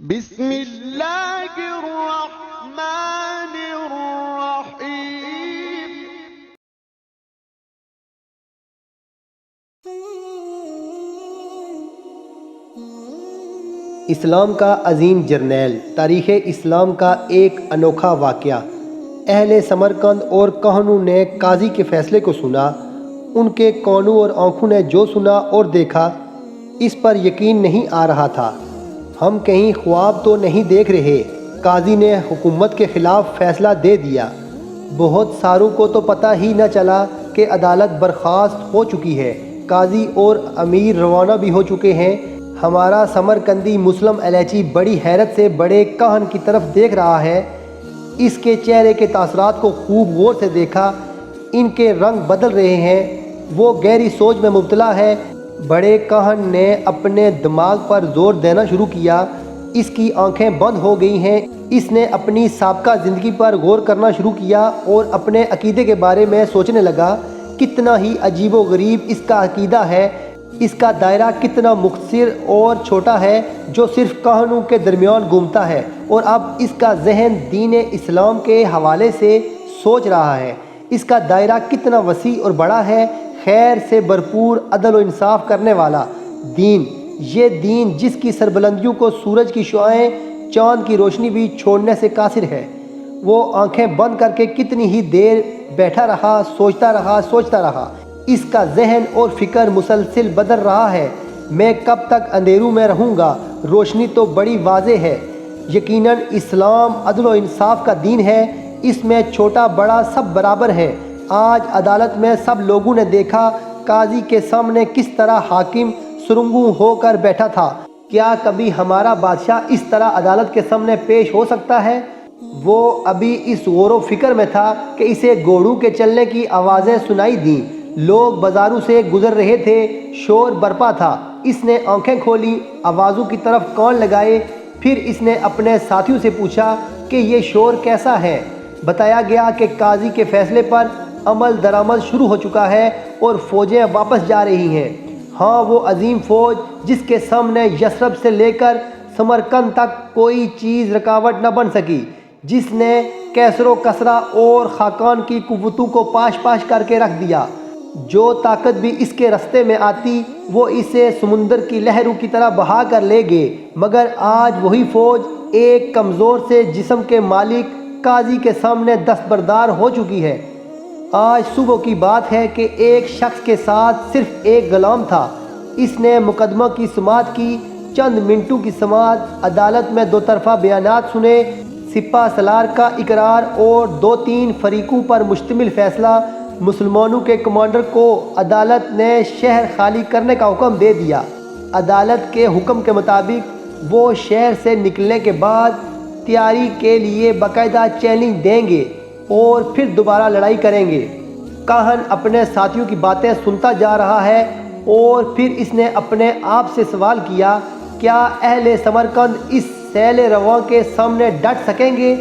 بسم اللہ الرحمن الرحیم۔ اسلام کا عظیم جرنیل، تاریخ اسلام کا ایک انوکھا واقعہ۔ اہل سمرقند اور کہنوں نے قاضی کے فیصلے کو سنا۔ ان کے کانوں اور آنکھوں نے جو سنا اور دیکھا، اس پر یقین نہیں آ رہا تھا۔ ہم کہیں خواب تو نہیں دیکھ رہے۔ قاضی نے حکومت کے خلاف فیصلہ دے دیا۔ بہت ساروں کو تو پتہ ہی نہ چلا کہ عدالت برخاست ہو چکی ہے، قاضی اور امیر روانہ بھی ہو چکے ہیں۔ ہمارا سمرقندی مسلم الیچی بڑی حیرت سے بڑے کاہن کی طرف دیکھ رہا ہے۔ اس کے چہرے کے تاثرات کو خوب غور سے دیکھا۔ ان کے رنگ بدل رہے ہیں، وہ گہری سوچ میں مبتلا ہے۔ بڑے کاہن نے اپنے دماغ پر زور دینا شروع کیا۔ اس کی آنکھیں بند ہو گئی ہیں۔ اس نے اپنی سابقہ زندگی پر غور کرنا شروع کیا اور اپنے عقیدے کے بارے میں سوچنے لگا۔ کتنا ہی عجیب و غریب اس کا عقیدہ ہے، اس کا دائرہ کتنا مختصر اور چھوٹا ہے جو صرف کاہنوں کے درمیان گھومتا ہے، اور اب اس کا ذہن دین اسلام کے حوالے سے سوچ رہا ہے۔ اس کا دائرہ کتنا وسیع اور بڑا ہے، خیر سے بھرپور، عدل و انصاف کرنے والا دین۔ یہ دین جس کی سربلندیوں کو سورج کی شعاعیں، چاند کی روشنی بھی چھوڑنے سے قاصر ہے۔ وہ آنکھیں بند کر کے کتنی ہی دیر بیٹھا رہا، سوچتا رہا۔ اس کا ذہن اور فکر مسلسل بدل رہا ہے۔ میں کب تک اندھیروں میں رہوں گا؟ روشنی تو بڑی واضح ہے۔ یقیناً اسلام عدل و انصاف کا دین ہے، اس میں چھوٹا بڑا سب برابر ہے۔ آج عدالت میں سب لوگوں نے دیکھا قاضی کے سامنے کس طرح حاکم سرنگوں ہو کر بیٹھا تھا۔ کیا کبھی ہمارا بادشاہ اس طرح عدالت کے سامنے پیش ہو سکتا ہے؟ وہ ابھی اس غور و فکر میں تھا کہ اسے گھوڑوں کے چلنے کی آوازیں سنائی دیں۔ لوگ بازاروں سے گزر رہے تھے، شور برپا تھا۔ اس نے آنکھیں کھولیں، آوازوں کی طرف کان لگائے، پھر اس نے اپنے ساتھیوں سے پوچھا کہ یہ شور کیسا ہے؟ بتایا گیا کہ قاضی کے فیصلے پر عمل درآمد شروع ہو چکا ہے اور فوجیں واپس جا رہی ہیں۔ ہاں، وہ عظیم فوج جس کے سامنے یثرب سے لے کر سمرقند تک کوئی چیز رکاوٹ نہ بن سکی، جس نے کیسر و کسرا اور خاقان کی قوتوں کو پاش کر کے رکھ دیا۔ جو طاقت بھی اس کے رستے میں آتی وہ اسے سمندر کی لہروں کی طرح بہا کر لے گئے، مگر آج وہی فوج ایک کمزور سے جسم کے مالک قاضی کے سامنے دستبردار ہو چکی ہے۔ آج صبح کی بات ہے کہ ایک شخص کے ساتھ صرف ایک غلام تھا۔ اس نے مقدمہ کی سماعت کی، چند منٹوں کی سماعت، عدالت میں دو طرفہ بیانات سنے، سپہ سالار کا اقرار اور 2-3 فریقوں پر مشتمل فیصلہ۔ مسلمانوں کے کمانڈر کو عدالت نے شہر خالی کرنے کا حکم دے دیا۔ عدالت کے حکم کے مطابق وہ شہر سے نکلنے کے بعد تیاری کے لیے باقاعدہ چیلنج دیں گے اور پھر دوبارہ لڑائی کریں گے۔ کاہن اپنے ساتھیوں کی باتیں سنتا جا رہا ہے اور پھر اس نے اپنے آپ سے سوال کیا، کیا اہل سمرقند اس سیل رواں کے سامنے ڈٹ سکیں گے؟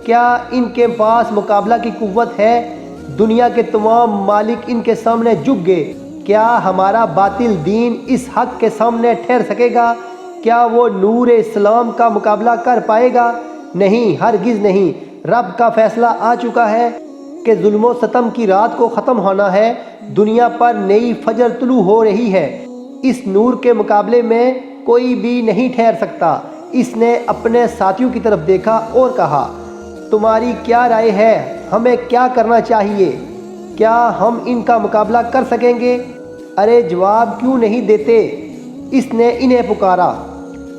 کیا ان کے پاس مقابلہ کی قوت ہے؟ دنیا کے تمام ممالک ان کے سامنے جھک گئے۔ کیا ہمارا باطل دین اس حق کے سامنے ٹھہر سکے گا؟ کیا وہ نور اسلام کا مقابلہ کر پائے گا؟ نہیں، ہرگز نہیں۔ رب کا فیصلہ آ چکا ہے کہ ظلم و ستم کی رات کو ختم ہونا ہے۔ دنیا پر نئی فجر طلوع ہو رہی ہے۔ اس نور کے مقابلے میں کوئی بھی نہیں ٹھہر سکتا۔ اس نے اپنے ساتھیوں کی طرف دیکھا اور کہا، تمہاری کیا رائے ہے؟ ہمیں کیا کرنا چاہیے؟ کیا ہم ان کا مقابلہ کر سکیں گے؟ ارے جواب کیوں نہیں دیتے؟ اس نے انہیں پکارا۔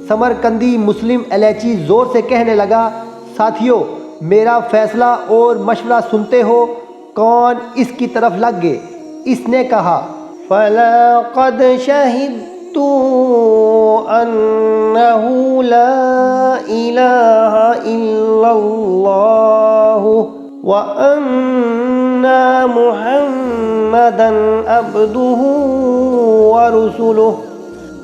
سمرقندی مسلم الیچی زور سے کہنے لگا، ساتھیو، میرا فیصلہ اور مشورہ سنتے ہو؟ کان اس کی طرف لگ گئے۔ اس نے کہا، فَلَقَدْ شَهِدْتُ أَنَّهُ لَا إِلَهَ إِلَّا اللَّهُ وَأَنَّ مُحَمَّدًا عَبْدُهُ وَرَسُولُهُ۔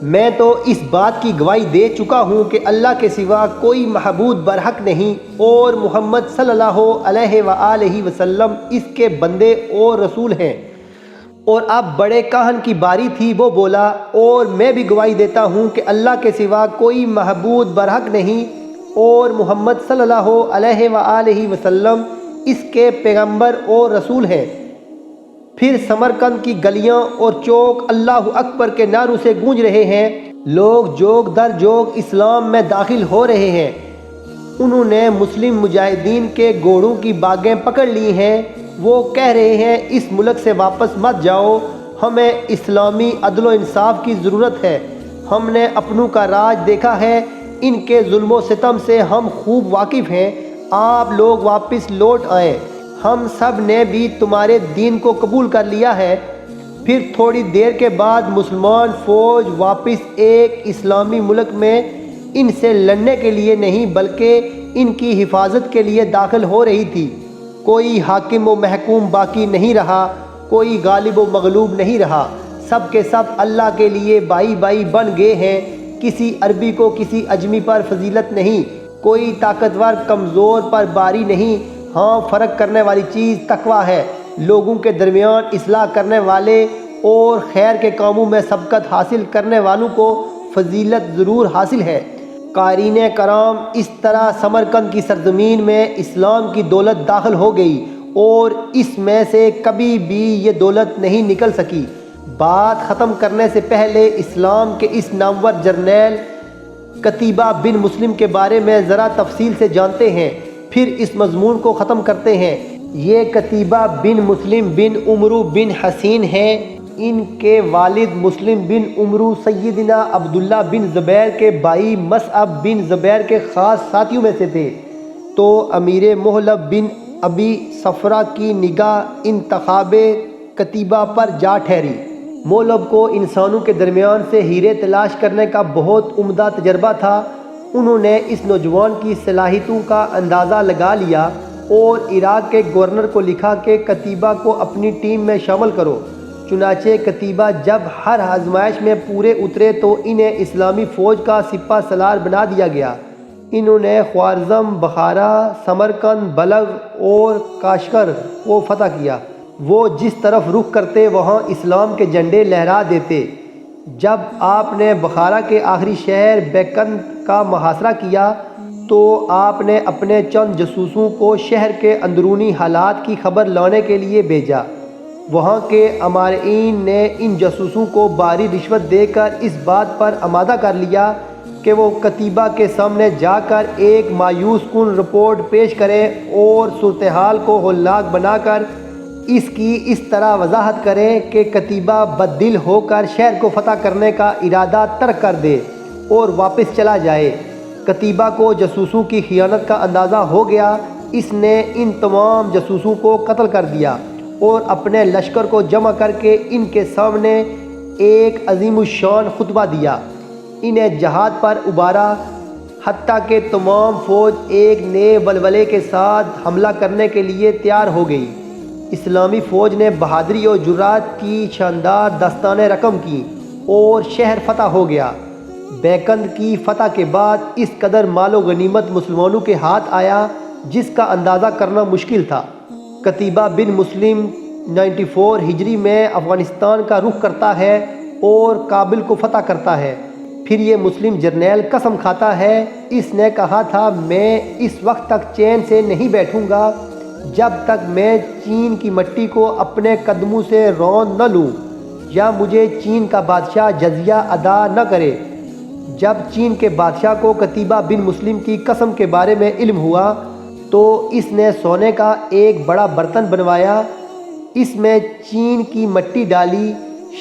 میں تو اس بات کی گواہی دے چکا ہوں کہ اللہ کے سوا کوئی معبود برحق نہیں، اور محمد صلی اللہ علیہ وآلہ وسلم اس کے بندے اور رسول ہیں۔ اور اب بڑے کاہن کی باری تھی، وہ بولا، اور میں بھی گواہی دیتا ہوں کہ اللہ کے سوا کوئی معبود برحق نہیں، اور محمد صلی اللہ علیہ وآلہ وسلم اس کے پیغمبر اور رسول ہیں۔ پھر سمرقند کی گلیاں اور چوک اللہ اکبر کے نعروں سے گونج رہے ہیں، لوگ جوگ در جوگ اسلام میں داخل ہو رہے ہیں۔ انہوں نے مسلم مجاہدین کے گھوڑوں کی باگیں پکڑ لی ہیں، وہ کہہ رہے ہیں اس ملک سے واپس مت جاؤ، ہمیں اسلامی عدل و انصاف کی ضرورت ہے، ہم نے اپنوں کا راج دیکھا ہے، ان کے ظلم و ستم سے ہم خوب واقف ہیں، آپ لوگ واپس لوٹ آئیں، ہم سب نے بھی تمہارے دین کو قبول کر لیا ہے۔ پھر تھوڑی دیر کے بعد مسلمان فوج واپس ایک اسلامی ملک میں ان سے لڑنے کے لیے نہیں بلکہ ان کی حفاظت کے لیے داخل ہو رہی تھی۔ کوئی حاکم و محکوم باقی نہیں رہا، کوئی غالب و مغلوب نہیں رہا، سب کے سب اللہ کے لیے بائی بائی بن گئے ہیں، کسی عربی کو کسی عجمی پر فضیلت نہیں، کوئی طاقتور کمزور پر باری نہیں، ہاں فرق کرنے والی چیز تقویٰ ہے، لوگوں کے درمیان اصلاح کرنے والے اور خیر کے کاموں میں سبقت حاصل کرنے والوں کو فضیلت ضرور حاصل ہے۔ قارئین کرام، اس طرح سمرقند کی سرزمین میں اسلام کی دولت داخل ہو گئی اور اس میں سے کبھی بھی یہ دولت نہیں نکل سکی۔ بات ختم کرنے سے پہلے اسلام کے اس نامور جرنیل قتیبہ بن مسلم کے بارے میں ذرا تفصیل سے جانتے ہیں، پھر اس مضمون کو ختم کرتے ہیں۔ یہ قتیبہ بن مسلم بن عمرو بن حسین ہیں، ان کے والد مسلم بن عمرو سیدنا عبداللہ بن زبیر کے بھائی مصعب بن زبیر کے خاص ساتھیوں میں سے تھے۔ تو امیر محلب بن ابی صفرہ کی نگاہ انتخاب قتیبہ پر جا ٹھہری۔ محلب کو انسانوں کے درمیان سے ہیرے تلاش کرنے کا بہت عمدہ تجربہ تھا، انہوں نے اس نوجوان کی صلاحیتوں کا اندازہ لگا لیا اور عراق کے گورنر کو لکھا کہ قتیبہ کو اپنی ٹیم میں شامل کرو۔ چنانچہ قتیبہ جب ہر آزمائش میں پورے اترے تو انہیں اسلامی فوج کا سپہ سالار بنا دیا گیا۔ انہوں نے خوارزم، بخارا، سمرقند، بلخ اور کاشغر کو فتح کیا۔ وہ جس طرف رخ کرتے وہاں اسلام کے جھنڈے لہرا دیتے۔ جب آپ نے بخارا کے آخری شہر بیکند کا محاصرہ کیا تو آپ نے اپنے چند جاسوسوں کو شہر کے اندرونی حالات کی خبر لانے کے لیے بھیجا۔ وہاں کے امارئین نے ان جاسوسوں کو بھاری رشوت دے کر اس بات پر آمادہ کر لیا کہ وہ قتیبہ کے سامنے جا کر ایک مایوس کن رپورٹ پیش کریں اور صورتحال کو ہولناک بنا کر اس کی اس طرح وضاحت کریں کہ قتیبہ بددل ہو کر شہر کو فتح کرنے کا ارادہ ترک کر دے اور واپس چلا جائے۔ قتیبہ کو جاسوسوں کی خیانت کا اندازہ ہو گیا، اس نے ان تمام جاسوسوں کو قتل کر دیا اور اپنے لشکر کو جمع کر کے ان کے سامنے ایک عظیم الشان خطبہ دیا، انہیں جہاد پر ابھارا، حتیٰ کہ تمام فوج ایک نئے ولولے کے ساتھ حملہ کرنے کے لیے تیار ہو گئی۔ اسلامی فوج نے بہادری اور جرات کی شاندار داستانیں رقم کی اور شہر فتح ہو گیا۔ بیکند کی فتح کے بعد اس قدر مال و غنیمت مسلمانوں کے ہاتھ آیا جس کا اندازہ کرنا مشکل تھا۔ قتیبہ بن مسلم 94 ہجری میں افغانستان کا رخ کرتا ہے اور کابل کو فتح کرتا ہے۔ پھر یہ مسلم جرنیل قسم کھاتا ہے، اس نے کہا تھا میں اس وقت تک چین سے نہیں بیٹھوں گا جب تک میں چین کی مٹی کو اپنے قدموں سے روند نہ لوں یا مجھے چین کا بادشاہ جزیہ ادا نہ کرے۔ جب چین کے بادشاہ کو قتیبہ بن مسلم کی قسم کے بارے میں علم ہوا تو اس نے سونے کا ایک بڑا برتن بنوایا، اس میں چین کی مٹی ڈالی،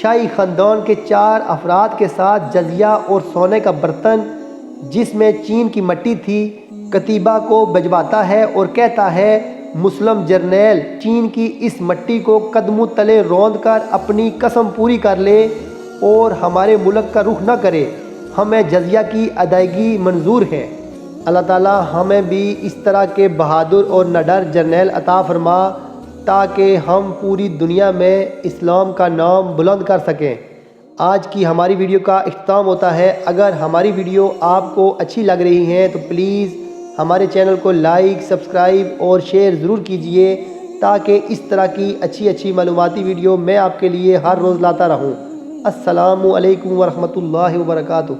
شاہی خاندان کے 4 افراد کے ساتھ جزیہ اور سونے کا برتن جس میں چین کی مٹی تھی قتیبہ کو بھجواتا ہے اور کہتا ہے مسلم جرنیل چین کی اس مٹی کو قدموں تلے روند کر اپنی قسم پوری کر لے اور ہمارے ملک کا رخ نہ کرے، ہمیں جزیہ کی ادائیگی منظور ہے۔ اللہ تعالی ہمیں بھی اس طرح کے بہادر اور نڈر جرنیل عطا فرما تاکہ ہم پوری دنیا میں اسلام کا نام بلند کر سکیں۔ آج کی ہماری ویڈیو کا اختتام ہوتا ہے۔ اگر ہماری ویڈیو آپ کو اچھی لگ رہی ہیں تو پلیز ہمارے چینل کو لائک، سبسکرائب اور شیئر ضرور کیجئے تاکہ اس طرح کی اچھی معلوماتی ویڈیو میں آپ کے لیے ہر روز لاتا رہوں۔ السلام علیکم ورحمۃ اللہ وبرکاتہ۔